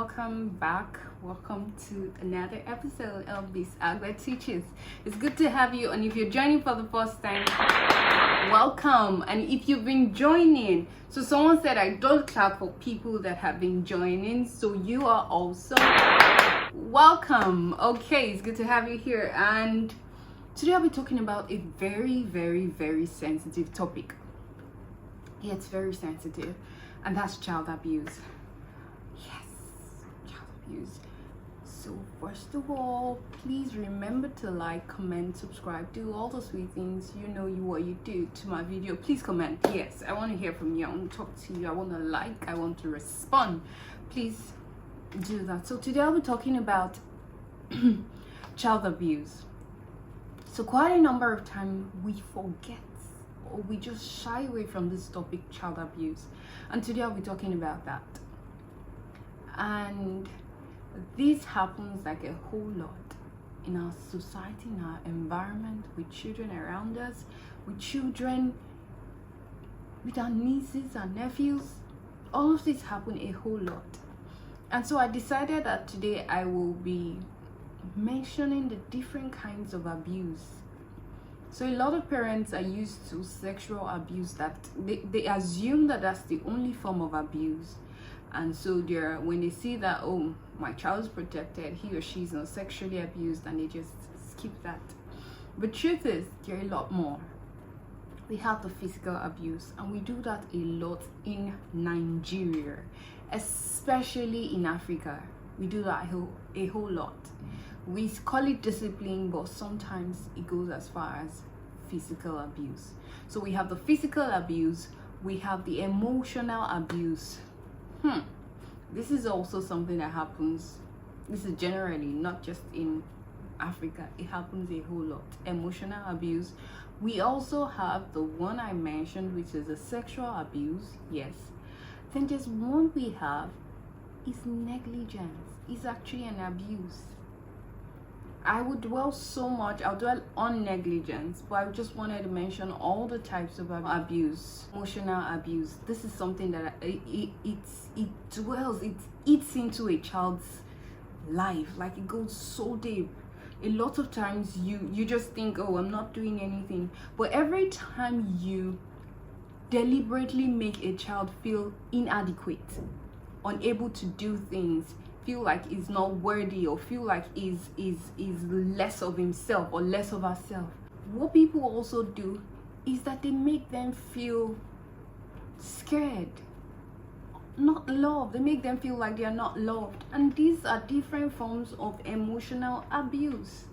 welcome back. Welcome to another episode of This LiQWYD Teaches. It's good to have you, and if you're joining for the first time, welcome. And if you've been joining, so someone said I don't clap for people that have been joining, so you are also welcome. Okay, it's good to have you here, and today I'll be talking about a very sensitive topic. Yeah, it's very sensitive, and that's child abuse. Yes, child abuse. So first of all, please remember to like, comment, subscribe, do all the sweet things what you do to my video. Please comment. Yes, I want to hear from you. I want to talk to you. I want to like, I want to respond. Please do that. So today I'll be talking about child abuse. So quite a number of times we forget or we just shy away from this topic, child abuse, and today I'll be talking about that. And this happens like a whole lot in our society, in our environment, with children around us, with children, with our nieces and nephews. All of this happen a whole lot. And so I decided that today I will be mentioning the different kinds of abuse. So a lot of parents are used to sexual abuse, that they assume that that's the only form of abuse. And so when they see that, oh, my child is protected, he or she is not sexually abused, and they just skip that. But truth is, there are a lot more. We have the physical abuse, and we do that a lot in Nigeria, especially in Africa. We do that a whole lot. We call it discipline, but sometimes it goes as far as physical abuse. So we have the physical abuse, we have the emotional abuse. This is also something that happens. This is generally not just in Africa, it happens a whole lot. Emotional abuse. We also have the one I mentioned, which is the sexual abuse. Yes. Then there's one we have is negligence. It's actually an abuse. I'll dwell on negligence, but I just wanted to mention all the types of abuse. Emotional abuse. This is something that it eats into a child's life. Like, it goes so deep. A lot of times you just think, oh, I'm not doing anything. But every time you deliberately make a child feel inadequate, unable to do things, feel like he's not worthy, or feel like is less of himself or less of herself, what people also do is that they make them feel scared, not loved. They make them feel like they are not loved. And these are different forms of emotional abuse.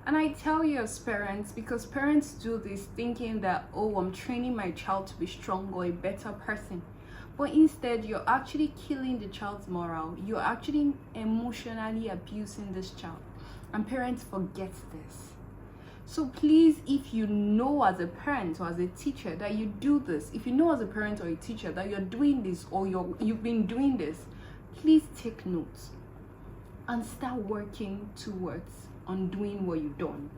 And I tell you, as parents, because parents do this thinking that, oh, I'm training my child to be strong or a better person. But instead, you're actually killing the child's morale. You're actually emotionally abusing this child. And parents forget this. So please, if you know as a parent or as a teacher that you do this, if you know as a parent or a teacher that you're doing this, or you've been doing this, please take notes and start working towards undoing what you've done.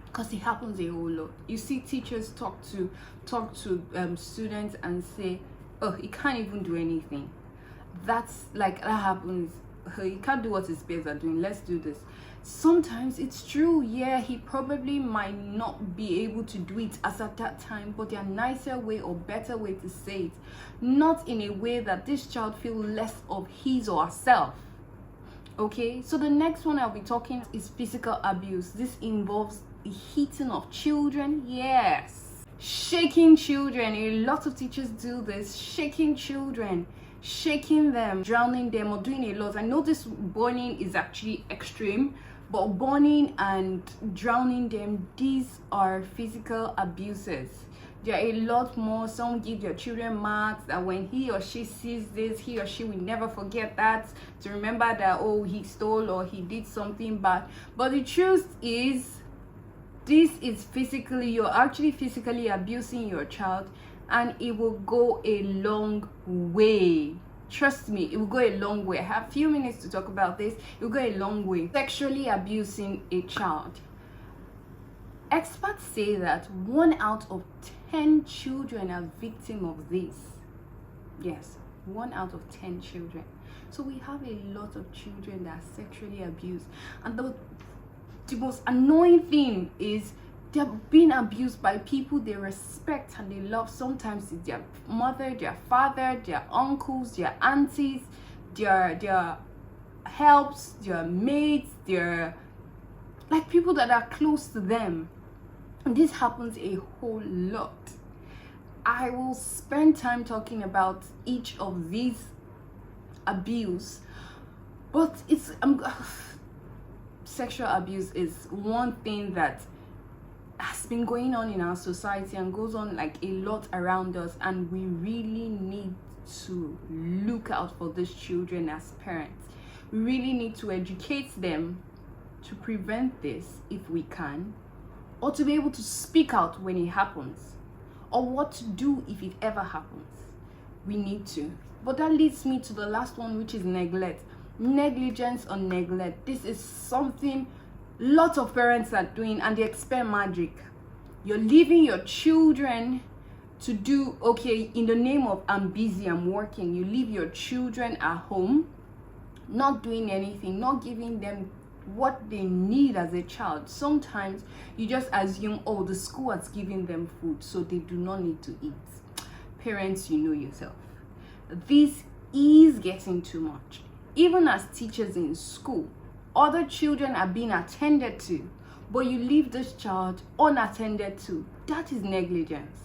Because it happens a whole lot. You see teachers talk to students and say, oh, he can't even do anything. That happens. He can't do what his peers are doing. Let's do this. Sometimes it's true. Yeah, he probably might not be able to do it as at that time, but there's a nicer way or better way to say it. Not in a way that this child feels less of his or herself. Okay, so the next one I'll be talking is physical abuse. This involves the hitting of children. Yes. Shaking children. A lot of teachers do this. Shaking children, shaking them, drowning them, or doing a lot. I know this burning is actually extreme, but burning and drowning them, these are physical abuses. There are a lot more. Some give their children marks, and when he or she sees this, he or she will never forget that, to remember that, oh, he stole or he did something bad. But the truth is, this is you're actually physically abusing your child, and it will go a long way. Trust me, it will go a long way. I have a few minutes to talk about this. It will go a long way. Sexually abusing a child. Experts say that 1 out of 10 children are victims of this. Yes, 1 out of 10 children. So we have a lot of children that are sexually abused, and the most annoying thing is they're being abused by people they respect and they love. Sometimes it's their mother, their father, their uncles, their aunties, their helps, their mates, their like people that are close to them. And this happens a whole lot. I will spend time talking about each of these abuse, but it's sexual abuse is one thing that has been going on in our society and goes on like a lot around us, and we really need to look out for these children as parents. We really need to educate them to prevent this if we can, or to be able to speak out when it happens, or what to do if it ever happens. We need to. But that leads me to the last one, which is neglect. Negligence or neglect. This is something lots of parents are doing, and they expect magic. You're leaving your children to do, okay, in the name of I'm busy, I'm working. You leave your children at home, not doing anything, not giving them what they need as a child. Sometimes you just assume, oh, the school has given them food, so they do not need to eat. Parents, you know yourself. This is getting too much. Even as teachers in school, other children are being attended to, but you leave this child unattended to. That is negligence.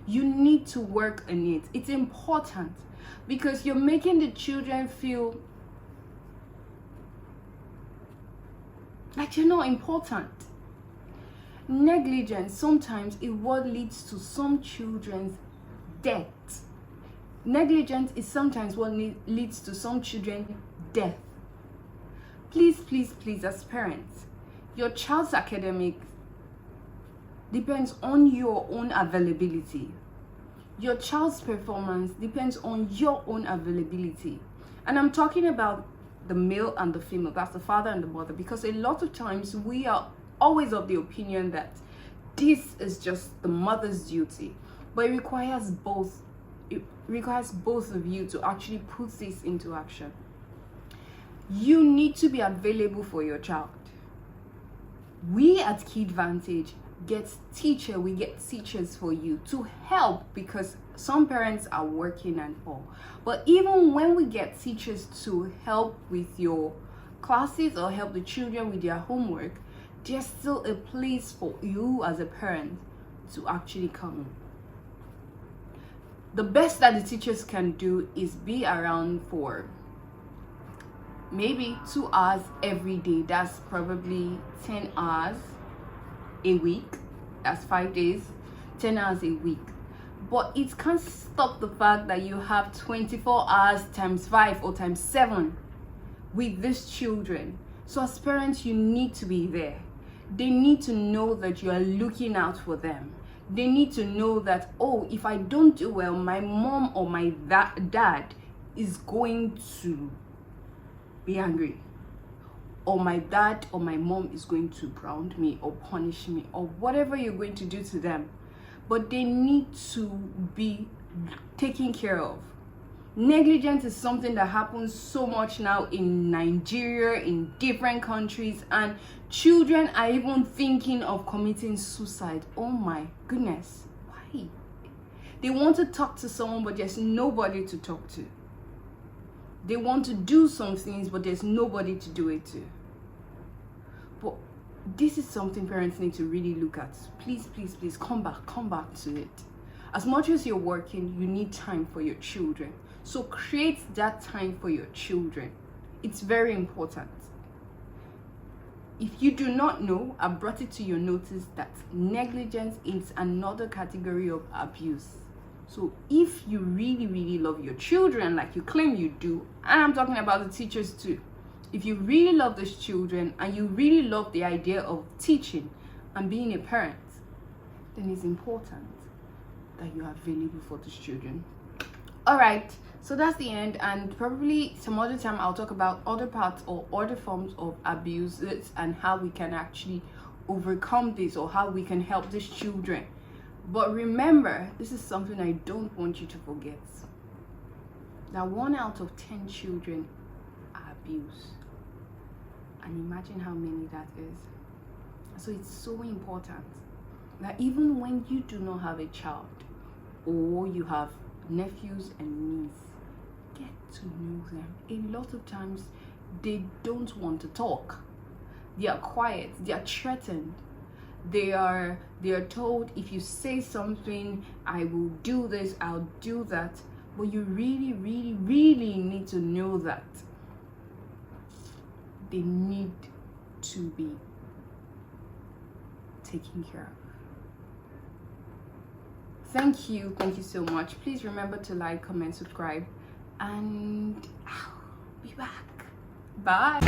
You need to work on it. It's important because you're making the children feel like you're not important. Negligence sometimes is what leads to some children's death. Negligence is sometimes what leads to some children's death. Please, please, please, as parents, your child's academics depends on your own availability. Your child's performance depends on your own availability. And I'm talking about the male and the female, that's the father and the mother, because a lot of times we are always of the opinion that this is just the mother's duty, but it requires both of you to actually put this into action. You need to be available for your child. We at KidVantage we get teachers for you to help, because some parents are working and all. But even when we get teachers to help with your classes or help the children with their homework, there's still a place for you as a parent to actually come in. The best that the teachers can do is be around for maybe 2 hours every day. That's probably 10 hours a week. That's 5 days, 10 hours a week. But it can't stop the fact that you have 24 hours times 5 or times 7 with these children. So as parents, you need to be there. They need to know that you are looking out for them. They need to know that, oh, if I don't do well, my mom or my dad is going to be angry, or my dad or my mom is going to ground me or punish me, or whatever you're going to do to them. But they need to be taken care of. Negligence is something that happens so much now in Nigeria, in different countries, and children are even thinking of committing suicide. Oh my goodness, why? They want to talk to someone, but there's nobody to talk to. They want to do some things, but there's nobody to do it to. But this is something parents need to really look at. Please, please, please, come back to it. As much as you're working, you need time for your children. So create that time for your children. It's very important. If you do not know, I brought it to your notice that negligence is another category of abuse. So if you really, really love your children like you claim you do, and I'm talking about the teachers too, if you really love these children and you really love the idea of teaching and being a parent, then it's important that you are available for these children. All right, so that's the end, and probably some other time I'll talk about other parts or other forms of abuse and how we can actually overcome this, or how we can help these children. But remember, this is something I don't want you to forget. that 1 out of 10 children are abused. And imagine how many that is. So it's so important that even when you do not have a child, or you have nephews and nieces, get to know them. A lot of times they don't want to talk. They are quiet. They are threatened. They are told, if you say something, I will do this, I'll do that. But you really, really, really need to know that they need to be taken care of. Thank you so much. Please remember to like, comment, subscribe, and I'll be back. Bye.